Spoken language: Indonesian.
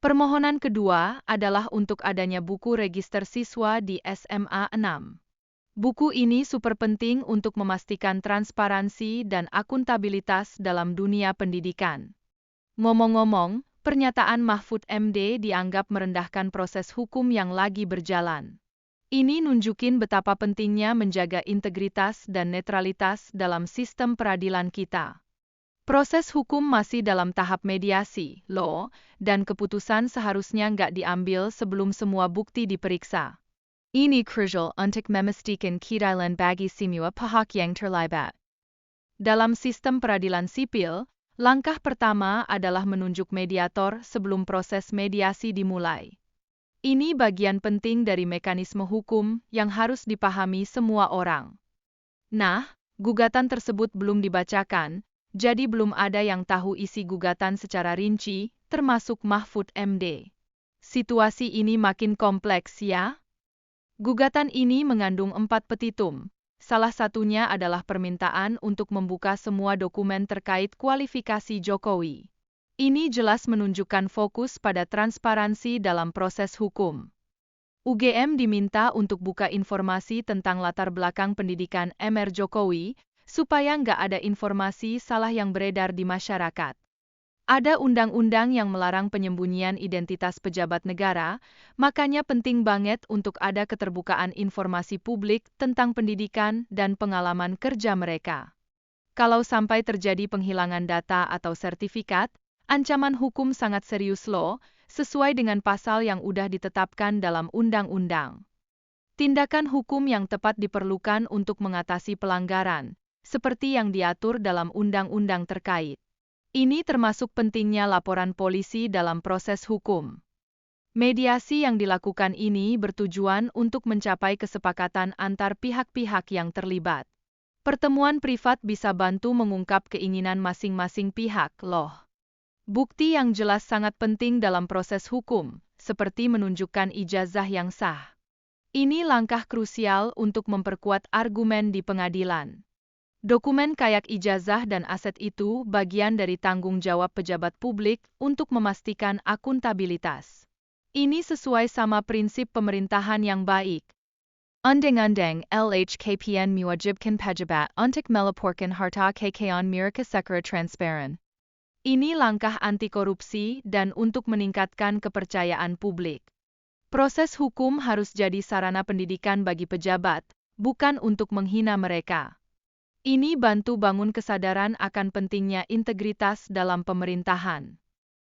Permohonan kedua adalah untuk adanya buku register siswa di SMA 6. Buku ini super penting untuk memastikan transparansi dan akuntabilitas dalam dunia pendidikan. Ngomong-ngomong, pernyataan Mahfud MD dianggap merendahkan proses hukum yang lagi berjalan. Ini nunjukin betapa pentingnya menjaga integritas dan netralitas dalam sistem peradilan kita. Proses hukum masih dalam tahap mediasi, loh, dan keputusan seharusnya nggak diambil sebelum semua bukti diperiksa. Ini crucial untuk memastikan keadilan bagi semua pihak yang terlibat. Dalam sistem peradilan sipil, langkah pertama adalah menunjuk mediator sebelum proses mediasi dimulai. Ini bagian penting dari mekanisme hukum yang harus dipahami semua orang. Nah, gugatan tersebut belum dibacakan, jadi belum ada yang tahu isi gugatan secara rinci, termasuk Mahfud MD. Situasi ini makin kompleks ya. Gugatan ini mengandung 4 petitum. Salah satunya adalah permintaan untuk membuka semua dokumen terkait kualifikasi Jokowi. Ini jelas menunjukkan fokus pada transparansi dalam proses hukum. UGM diminta untuk buka informasi tentang latar belakang pendidikan MR Jokowi, supaya nggak ada informasi salah yang beredar di masyarakat. Ada undang-undang yang melarang penyembunyian identitas pejabat negara, makanya penting banget untuk ada keterbukaan informasi publik tentang pendidikan dan pengalaman kerja mereka. Kalau sampai terjadi penghilangan data atau sertifikat, ancaman hukum sangat serius loh, sesuai dengan pasal yang udah ditetapkan dalam undang-undang. Tindakan hukum yang tepat diperlukan untuk mengatasi pelanggaran, seperti yang diatur dalam undang-undang terkait. Ini termasuk pentingnya laporan polisi dalam proses hukum. Mediasi yang dilakukan ini bertujuan untuk mencapai kesepakatan antar pihak-pihak yang terlibat. Pertemuan privat bisa bantu mengungkap keinginan masing-masing pihak, loh. Bukti yang jelas sangat penting dalam proses hukum, seperti menunjukkan ijazah yang sah. Ini langkah krusial untuk memperkuat argumen di pengadilan. Dokumen kayak ijazah dan aset itu bagian dari tanggung jawab pejabat publik untuk memastikan akuntabilitas. Ini sesuai sama prinsip pemerintahan yang baik. Undang-undang LHKPN mewajibkan pejabat untuk melaporkan harta kekayaan mereka secara transparan. Ini langkah anti korupsi dan untuk meningkatkan kepercayaan publik. Proses hukum harus jadi sarana pendidikan bagi pejabat, bukan untuk menghina mereka. Ini bantu bangun kesadaran akan pentingnya integritas dalam pemerintahan.